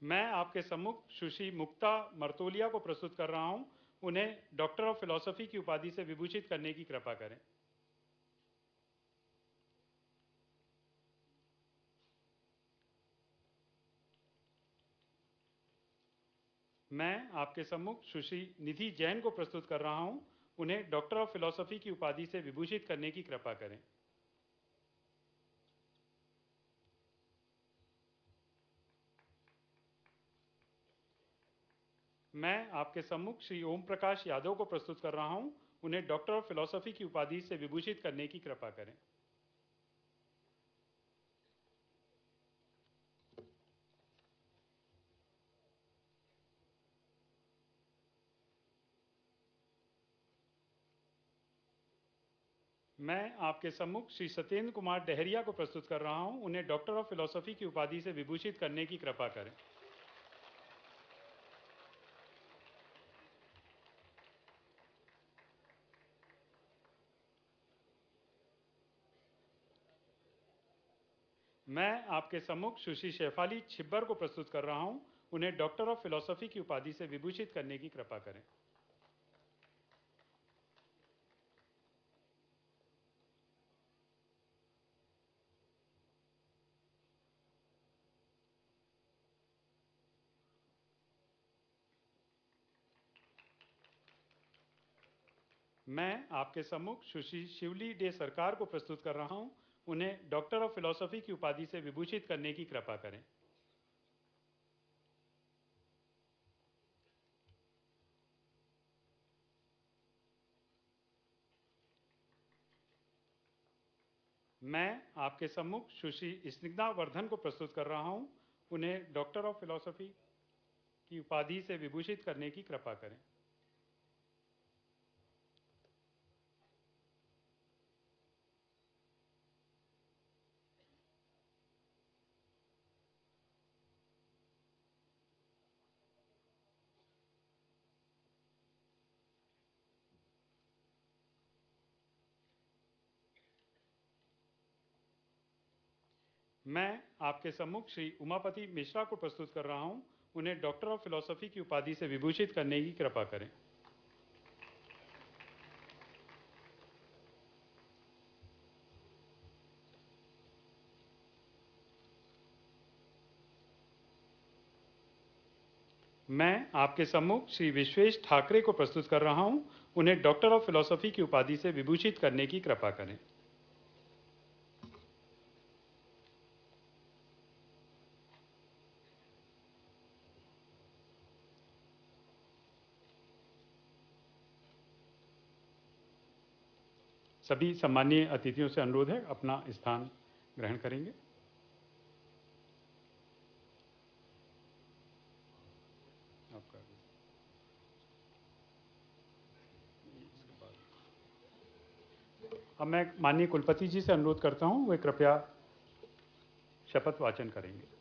मैं आपके सम्मुख सुश्री मुक्ता मर्तोलिया को प्रस्तुत कर रहा हूं। उन्हें डॉक्टर ऑफ फिलॉसफी की उपाधि से विभूषित करने की कृपा करें। मैं आपके सम्मुख सुश्री निधि जैन को प्रस्तुत कर रहा हूं। उन्हें डॉक्टर ऑफ फिलॉसफी की उपाधि से विभूषित करने की कृपा करें। मैं आपके सम्मुख श्री ओम प्रकाश यादव को प्रस्तुत कर रहा हूं। उन्हें डॉक्टर ऑफ फिलॉसफी की उपाधि से विभूषित करने की कृपा करें। मैं आपके सम्मुख श्री सत्येंद्र कुमार डहरिया को प्रस्तुत कर रहा हूं। उन्हें डॉक्टर ऑफ फिलॉसफी की उपाधि से विभूषित करने की कृपा करें। मैं आपके सम्मुख सुश्री शेफाली छिब्बर को प्रस्तुत कर रहा हूं। उन्हें डॉक्टर ऑफ फिलॉसफी की उपाधि से विभूषित करने की कृपा करें। मैं आपके सम्मुख सुश्री शिवली डे सरकार को प्रस्तुत कर रहा हूं। उन्हें डॉक्टर ऑफ फिलॉसफी की उपाधि से विभूषित करने की कृपा करें। मैं आपके सम्मुख सुश्री स्निग्धा वर्धन को प्रस्तुत कर रहा हूं। उन्हें डॉक्टर ऑफ फिलॉसफी की उपाधि से विभूषित करने की कृपा करें। मैं आपके सम्मुख श्री उमापति मिश्रा को प्रस्तुत कर रहा हूं। उन्हें डॉक्टर ऑफ फिलॉसफी की उपाधि से विभूषित करने की कृपा करें। मैं आपके सम्मुख श्री विश्वेश ठाकरे को प्रस्तुत कर रहा हूं। उन्हें डॉक्टर ऑफ फिलॉसफी की उपाधि से विभूषित करने की कृपा करें। सभी सम्मानीय अतिथियों से अनुरोध है अपना स्थान ग्रहण करेंगे। अब मैं माननीय कुलपति जी से अनुरोध करता हूं, वे कृपया शपथ वाचन करेंगे।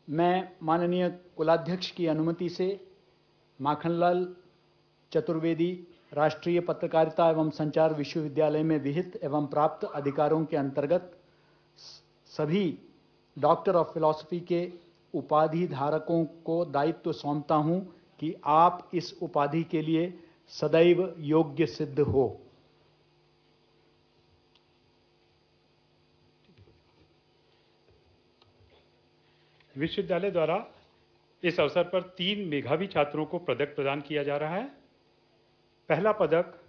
मैं माननीय कुलाध्यक्ष की अनुमति से माखनलाल चतुर्वेदी राष्ट्रीय पत्रकारिता एवं संचार विश्वविद्यालय में विहित एवं प्राप्त अधिकारों के अंतर्गत सभी डॉक्टर ऑफ फिलॉसफी के उपाधि धारकों को दायित्व सौंपता हूं कि आप इस उपाधि के लिए सदैव योग्य सिद्ध हो। विश्वविद्यालय द्वारा इस अवसर पर 3 मेधावी छात्रों को पदक प्रदान किया जा रहा है। पहला पदक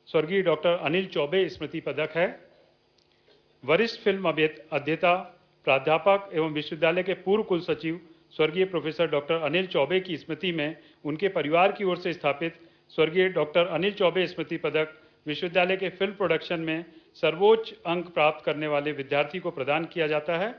स्वर्गीय डॉक्टर अनिल चौबे स्मृति पदक है। वरिष्ठ फिल्म अभिनेता प्राध्यापक एवं विश्वविद्यालय के पूर्व कुल सचिव स्वर्गीय प्रोफेसर डॉक्टर अनिल चौबे की स्मृति में उनके परिवार की ओर से स्थापित स्वर्गीय डॉक्टर अनिल चौबे स्मृति पदक विश्वविद्यालय के फिल्म प्रोडक्शन में सर्वोच्च अंक प्राप्त करने वाले विद्यार्थी को प्रदान किया जाता है।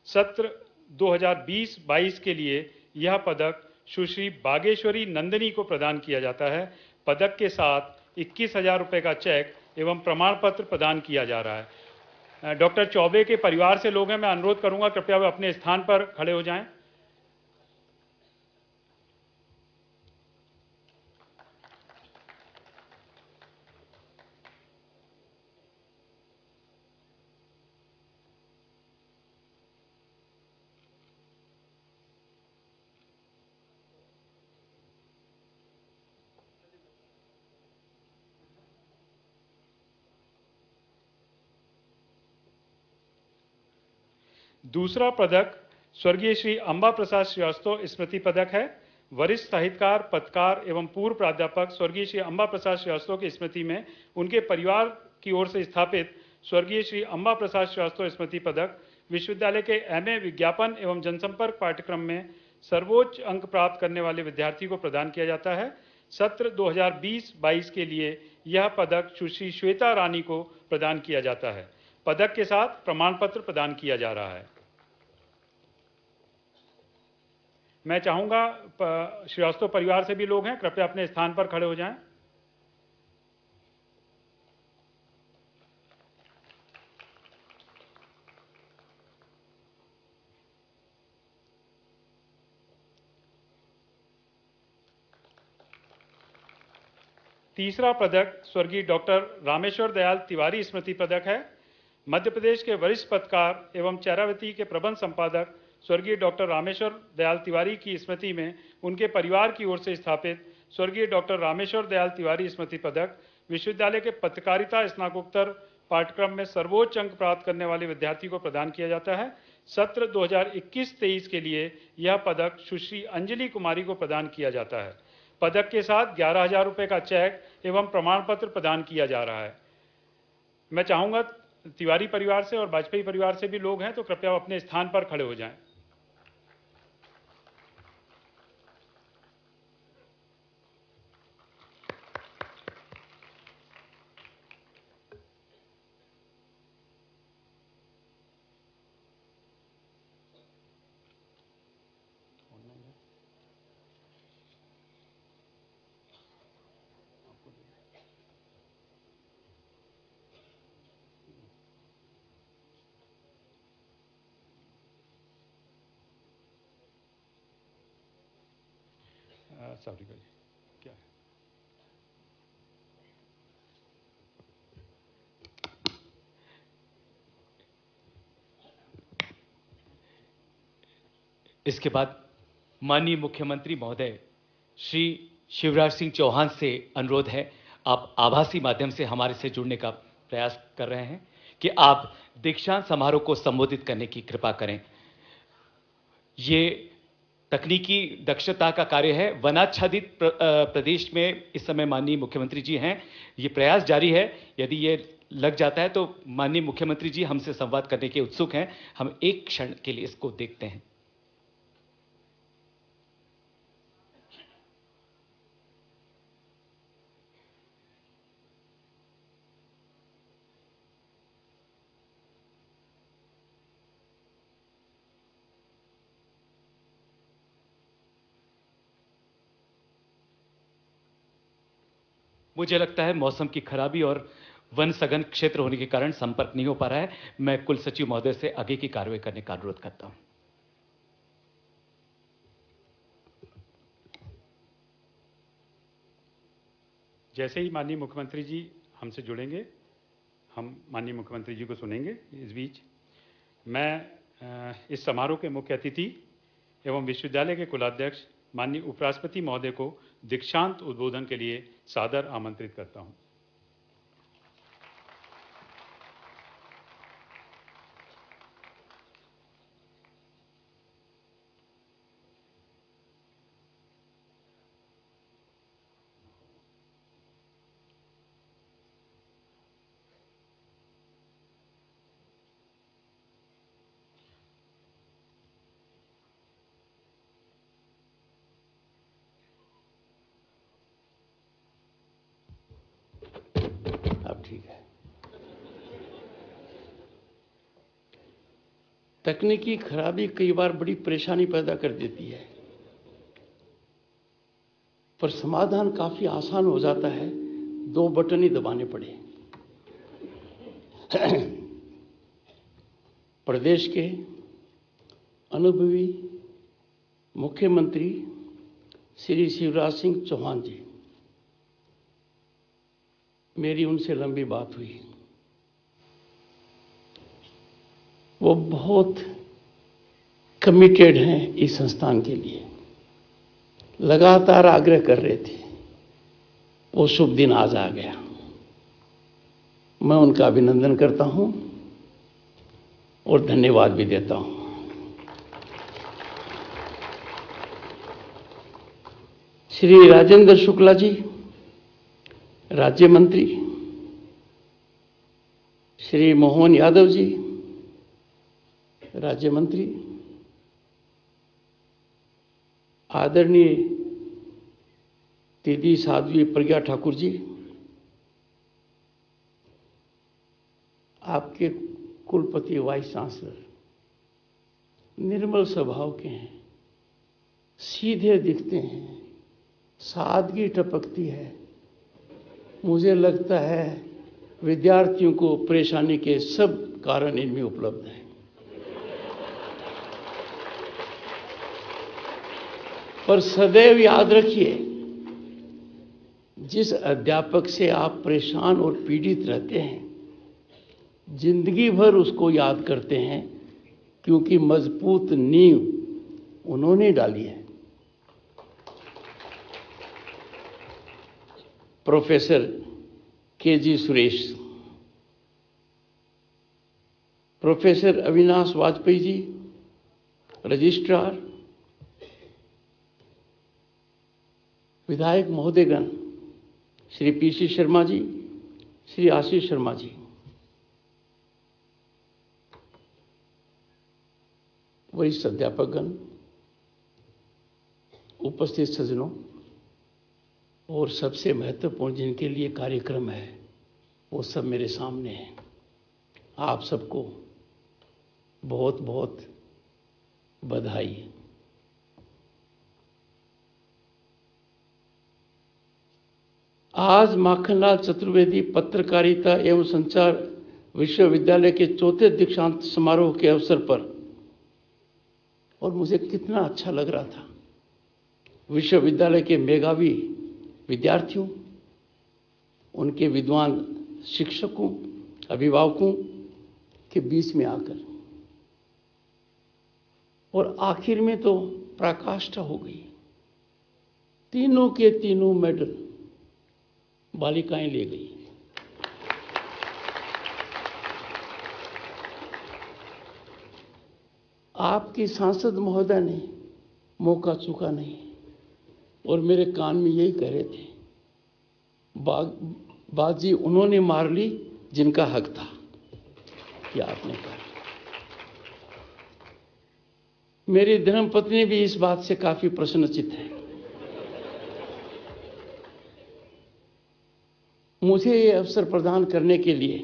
सत्र 2020-22 के लिए यह पदक सुश्री बागेश्वरी नंदिनी को प्रदान किया जाता है। पदक के साथ 21,000 रुपये का चेक एवं प्रमाण पत्र प्रदान किया जा रहा है। डॉक्टर चौबे के परिवार से लोग हैं, मैं अनुरोध करूंगा कृपया वे अपने स्थान पर खड़े हो जाएं। दूसरा पदक स्वर्गीय श्री अंबा प्रसाद श्रीवास्तव स्मृति पदक है। वरिष्ठ साहित्यकार, पत्रकार एवं पूर्व प्राध्यापक स्वर्गीय श्री अंबा प्रसाद श्रीवास्तव की स्मृति में उनके परिवार की ओर से स्थापित स्वर्गीय श्री अंबा प्रसाद श्रीवास्तव स्मृति पदक विश्वविद्यालय के एमए विज्ञापन एवं जनसंपर्क पाठ्यक्रम में सर्वोच्च अंक प्राप्त करने वाले विद्यार्थी को प्रदान किया जाता है। सत्र 2020-22 के लिए यह पदक सुश्री श्वेता रानी को प्रदान किया जाता है। पदक के साथ प्रमाण पत्र प्रदान किया जा रहा है। मैं चाहूंगा श्रीवास्तव परिवार से भी लोग हैं, कृपया अपने स्थान पर खड़े हो जाएं। तीसरा पदक स्वर्गीय डॉक्टर रामेश्वर दयाल तिवारी स्मृति पदक है। मध्य प्रदेश के वरिष्ठ पत्रकार एवं चेरावती के प्रबंध संपादक स्वर्गीय डॉक्टर रामेश्वर दयाल तिवारी की स्मृति में उनके परिवार की ओर से स्थापित स्वर्गीय डॉक्टर रामेश्वर दयाल तिवारी स्मृति पदक विश्वविद्यालय के पत्रकारिता स्नातकोत्तर पाठ्यक्रम में सर्वोच्च अंक प्राप्त करने वाले विद्यार्थी को प्रदान किया जाता है। सत्र 2021-23 के लिए यह पदक सुश्री अंजलि कुमारी को प्रदान किया जाता है। पदक के साथ 11,000 रुपये का चेक एवं प्रमाण पत्र प्रदान किया जा रहा है। मैं चाहूंगा तिवारी परिवार से और वाजपेयी परिवार से भी लोग हैं, तो कृपया अपने स्थान पर खड़े हो जाएं। सावरिका जी, क्या है? इसके बाद माननीय मुख्यमंत्री महोदय श्री शिवराज सिंह चौहान से अनुरोध है, आप आभासी माध्यम से हमारे से जुड़ने का प्रयास कर रहे हैं कि आप दीक्षांत समारोह को संबोधित करने की कृपा करें। ये तकनीकी दक्षता का कार्य है। वनाच्छादित प्रदेश में इस समय माननीय मुख्यमंत्री जी हैं, ये प्रयास जारी है। यदि ये लग जाता है तो माननीय मुख्यमंत्री जी हमसे संवाद करने के उत्सुक हैं। हम एक क्षण के लिए इसको देखते हैं। मुझे लगता है मौसम की खराबी और वन सघन क्षेत्र होने के कारण संपर्क नहीं हो पा रहा है। मैं कुल सचिव महोदय से आगे की कार्रवाई करने का अनुरोध करता हूं। जैसे ही माननीय मुख्यमंत्री जी हमसे जुड़ेंगे, हम माननीय मुख्यमंत्री जी को सुनेंगे। इस बीच मैं इस समारोह के मुख्य अतिथि एवं विश्वविद्यालय के कुलाध्यक्ष माननीय उपराष्ट्रपति महोदय को दीक्षांत उद्बोधन के लिए सादर आमंत्रित करता हूं। ठीक है। तकनीकी खराबी कई बार बड़ी परेशानी पैदा कर देती है, पर समाधान काफी आसान हो जाता है। 2 बटन ही दबाने पड़े। प्रदेश के अनुभवी मुख्यमंत्री श्री शिवराज सिंह चौहान जी, मेरी उनसे लंबी बात हुई। वो बहुत कमिटेड हैं इस संस्थान के लिए, लगातार आग्रह कर रहे थे। वो शुभ दिन आज आ गया। मैं उनका अभिनंदन करता हूं और धन्यवाद भी देता हूं। श्री राजेंद्र शुक्ला जी, राज्य मंत्री, श्री मोहन यादव जी, राज्य मंत्री, आदरणीय दीदी साध्वी प्रज्ञा ठाकुर जी, आपके कुलपति वाइस चांसलर निर्मल स्वभाव के हैं, सीधे दिखते हैं, सादगी टपकती है। मुझे लगता है विद्यार्थियों को परेशानी के सब कारण इनमें उपलब्ध हैं। पर सदैव याद रखिए, जिस अध्यापक से आप परेशान और पीड़ित रहते हैं, जिंदगी भर उसको याद करते हैं, क्योंकि मजबूत नींव उन्होंने डाली है। Professor KG. Suresh, professor Avinash Vajpayee ji, registrar, विधायक महोदयगण, श्री पी.सी. शर्मा जी, श्री आशीष शर्मा जी, वरिष्ठ अध्यापकगण, उपस्थित सज्जनों, और सबसे महत्वपूर्ण जिनके लिए कार्यक्रम है वो सब मेरे सामने हैं। आप सबको बहुत बहुत बधाई। आज माखनलाल चतुर्वेदी पत्रकारिता एवं संचार विश्वविद्यालय के चौथे दीक्षांत समारोह के अवसर पर, और मुझे कितना अच्छा लग रहा था, विश्वविद्यालय के मेधावी विद्यार्थियों, उनके विद्वान शिक्षकों, अभिभावकों के बीच में आकर, और आखिर में तो पराकाष्ठा हो गई। तीनों के तीनों मेडल बालिकाएं ले गई। आपकी सांसद महोदय ने मौका चूका नहीं, और मेरे कान में यही कह रहे थे, बाजी उन्होंने मार ली जिनका हक था, कि आपने कहा। मेरी धर्मपत्नी भी इस बात से काफी प्रसन्नचित्त है। मुझे ये अवसर प्रदान करने के लिए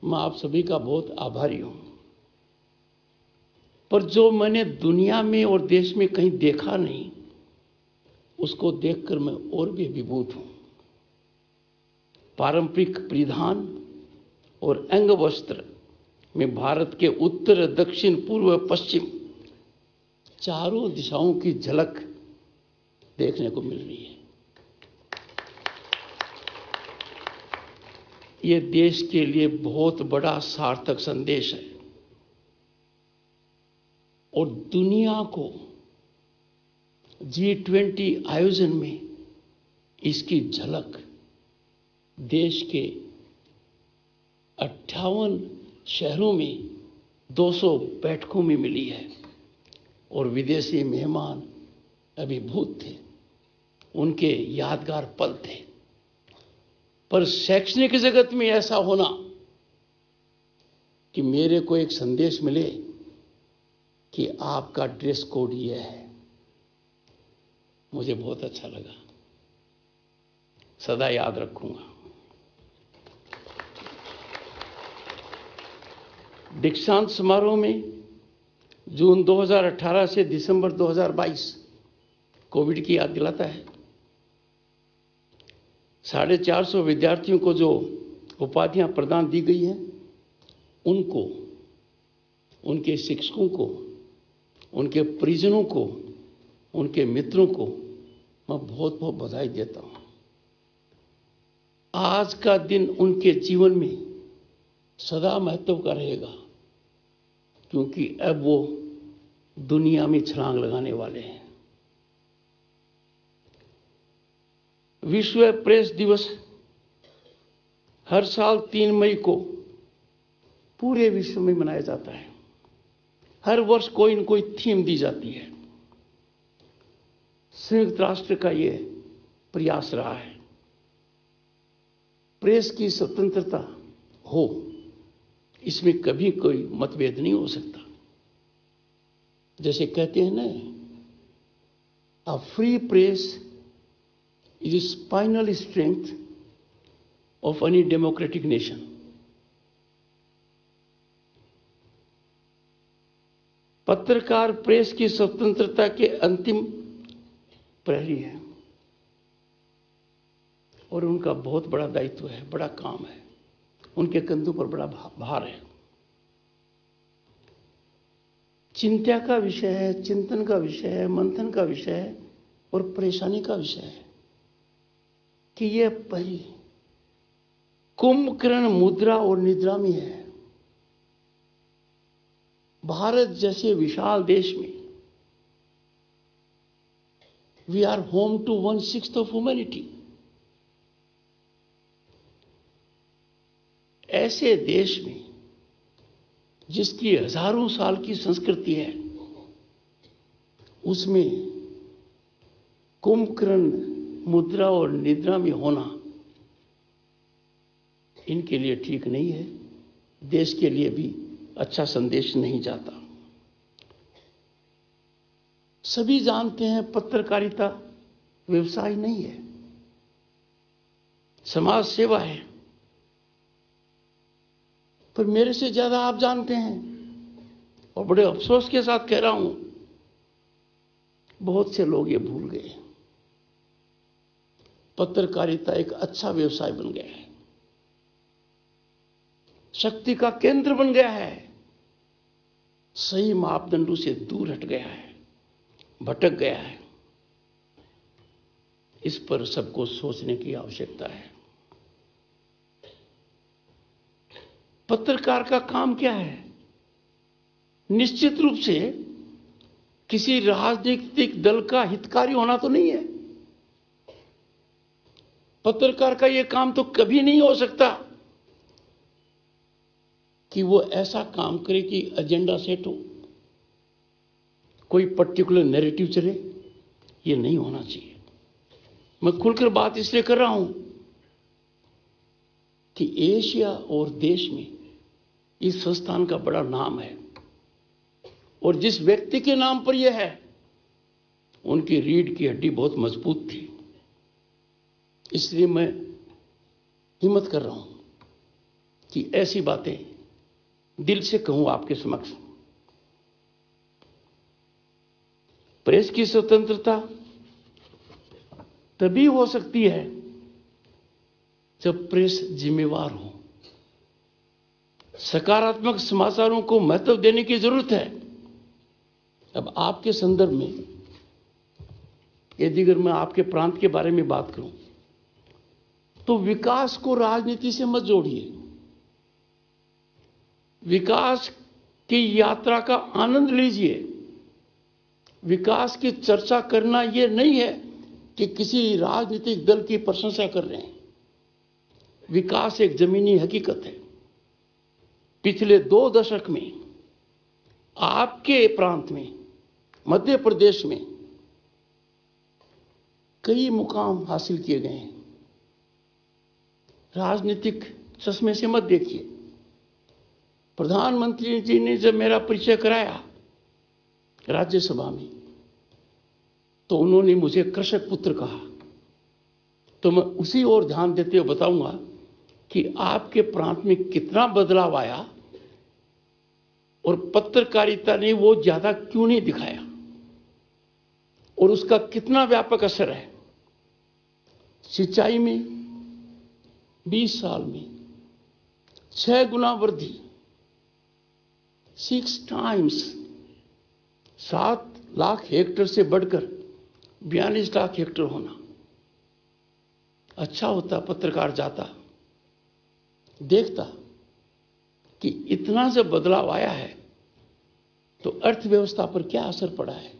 मैं आप सभी का बहुत आभारी हूं। पर जो मैंने दुनिया में और देश में कहीं देखा नहीं, उसको देखकर मैं और भी अभिभूत हूं। पारंपरिक परिधान और अंग वस्त्र में भारत के उत्तर, दक्षिण, पूर्व, पश्चिम चारों दिशाओं की झलक देखने को मिल रही है। ये देश के लिए बहुत बड़ा सार्थक संदेश है, और दुनिया को G20 आयोजन में इसकी झलक देश के 58 शहरों में 200 बैठकों में मिली है, और विदेशी मेहमान अभिभूत थे, उनके यादगार पल थे। पर शैक्षणिक जगत में ऐसा होना कि मेरे को एक संदेश मिले कि आपका ड्रेस कोड ये है, मुझे बहुत अच्छा लगा, सदा याद रखूंगा। दीक्षांत समारोह में जून 2018 से दिसंबर 2022 कोविड की याद दिलाता है। 450 विद्यार्थियों को जो उपाधियां प्रदान दी गई हैं, उनको, उनके शिक्षकों को, उनके परिजनों को, उनके मित्रों को मैं बहुत बहुत बधाई देता हूं। आज का दिन उनके जीवन में सदा महत्व का रहेगा, क्योंकि अब वो दुनिया में छलांग लगाने वाले हैं। विश्व प्रेस दिवस हर साल 3 मई को पूरे विश्व में मनाया जाता है। हर वर्ष कोई न कोई थीम दी जाती है। संयुक्त राष्ट्र का ये प्रयास रहा है, प्रेस की स्वतंत्रता हो, इसमें कभी कोई मतभेद नहीं हो सकता। जैसे कहते हैं ना, a free press is spinal strength of any democratic nation. पत्रकार प्रेस की स्वतंत्रता के अंतिम प्रहरी है और उनका बहुत बड़ा दायित्व है, बड़ा काम है, उनके कंधों पर बड़ा भार है। चिंता का विषय है, चिंतन का विषय है, मंथन का विषय है और परेशानी का विषय है कि यह परी कुंभकर्ण मुद्रा और निद्रा में है। भारत जैसे विशाल देश में we are home to 1/6 of humanity. ऐसे देश में जिसकी हजारों साल की संस्कृति है, उसमें कुंभकर्ण मुद्रा और निद्रा में होना इनके लिए ठीक नहीं है, देश के लिए भी अच्छा संदेश नहीं जाता। सभी जानते हैं पत्रकारिता व्यवसाय नहीं है, समाज सेवा है। पर मेरे से ज्यादा आप जानते हैं और बड़े अफसोस के साथ कह रहा हूं, बहुत से लोग ये भूल गए। पत्रकारिता एक अच्छा व्यवसाय बन गया है, शक्ति का केंद्र बन गया है, सही मापदंडों से दूर हट गया है, भटक गया है। इस पर सबको सोचने की आवश्यकता है। पत्रकार का काम क्या है? निश्चित रूप से किसी राजनीतिक दल का हितकारी होना तो नहीं है। पत्रकार का यह काम तो कभी नहीं हो सकता कि वो ऐसा काम करे कि एजेंडा सेट हो, कोई पर्टिकुलर नैरेटिव चले। ये नहीं होना चाहिए। मैं खुलकर बात इसलिए कर रहा हूं कि एशिया और देश में इस संस्थान का बड़ा नाम है और जिस व्यक्ति के नाम पर यह है, उनकी रीढ़ की हड्डी बहुत मजबूत थी। इसलिए मैं हिम्मत कर रहा हूं कि ऐसी बातें दिल से कहूं आपके समक्ष। प्रेस की स्वतंत्रता तभी हो सकती है जब प्रेस जिम्मेवार हो। सकारात्मक समाचारों को महत्व देने की जरूरत है। अब आपके संदर्भ में यदि अगर मैं आपके प्रांत के बारे में बात करूं तो विकास को राजनीति से मत जोड़िए। विकास की यात्रा का आनंद लीजिए। विकास की चर्चा करना यह नहीं है कि किसी राजनीतिक दल की प्रशंसा कर रहे हैं। विकास एक जमीनी हकीकत है। पिछले 2 दशक में आपके प्रांत में, मध्य प्रदेश में कई मुकाम हासिल किए गए हैं। राजनीतिक चश्मे से मत देखिए। प्रधानमंत्री जी ने जब मेरा परिचय कराया राज्यसभा में, तो उन्होंने मुझे कृषक पुत्र कहा। तो मैं उसी ओर ध्यान देते हुए बताऊंगा कि आपके प्रांत में कितना बदलाव आया और पत्रकारिता ने वो ज्यादा क्यों नहीं दिखाया और उसका कितना व्यापक असर है। सिंचाई में 20 साल में 6 गुना वृद्धि, 6 टाइम्स, 7 लाख हेक्टेयर से बढ़कर 42 लाख हेक्टेयर होना। अच्छा होता पत्रकार जाता, देखता कि इतना जब बदलाव आया है तो अर्थव्यवस्था पर क्या असर पड़ा है,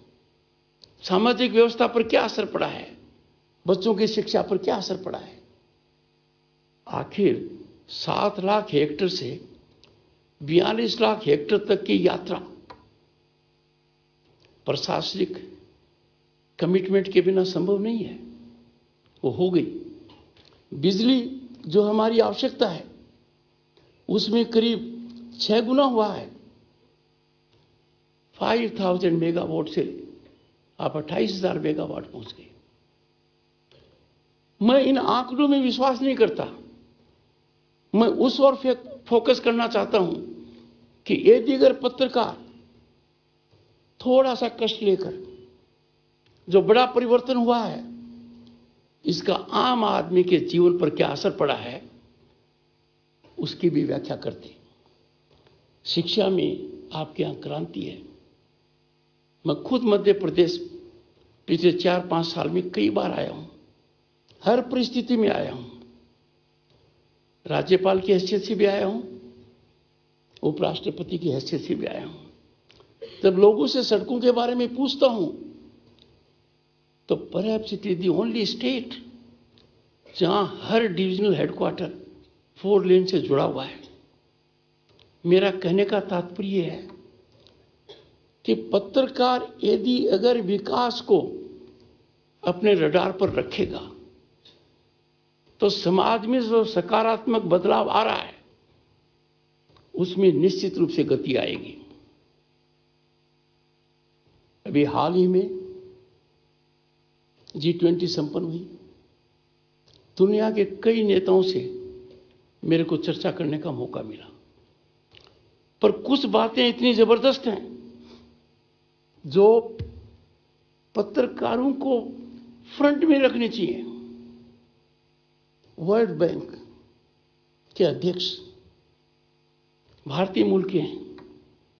सामाजिक व्यवस्था पर क्या असर पड़ा है, बच्चों की शिक्षा पर क्या असर पड़ा है। आखिर 7 लाख हेक्टेयर से 42 लाख हेक्टेयर तक की यात्रा प्रशासनिक कमिटमेंट के बिना संभव नहीं है, वो हो गई। बिजली जो हमारी आवश्यकता है उसमें करीब 6 गुना हुआ है। 5000 मेगावाट से आप 28,000 मेगावाट पहुंच गए। मैं इन आंकड़ों में विश्वास नहीं करता। मैं उस ओर फोकस करना चाहता हूं कि यदि अगर पत्रकार थोड़ा सा कष्ट लेकर जो बड़ा परिवर्तन हुआ है, इसका आम आदमी के जीवन पर क्या असर पड़ा है, उसकी भी व्याख्या करते। शिक्षा में आपके यहां क्रांति है। मैं खुद मध्य प्रदेश पिछले 4-5 साल में कई बार आया हूं, हर परिस्थिति में आया हूं। राज्यपाल की हैसियत से भी आया हूं, उपराष्ट्रपति की हैसियत से भी आया हूं। जब लोगों से सड़कों के बारे में पूछता हूं तो perhaps it is the only state जहां हर डिविजनल हेडक्वार्टर 4 लेन से जुड़ा हुआ है। मेरा कहने का तात्पर्य है कि पत्रकार यदि अगर विकास को अपने रडार पर रखेगा तो समाज में जो सकारात्मक बदलाव आ रहा है उसमें निश्चित रूप से गति आएगी। अभी हाल ही में G20 संपन्न हुई। दुनिया के कई नेताओं से मेरे को चर्चा करने का मौका मिला, पर कुछ बातें इतनी जबरदस्त हैं जो पत्रकारों को फ्रंट में रखनी चाहिए। वर्ल्ड बैंक के अध्यक्ष भारतीय मूल के हैं,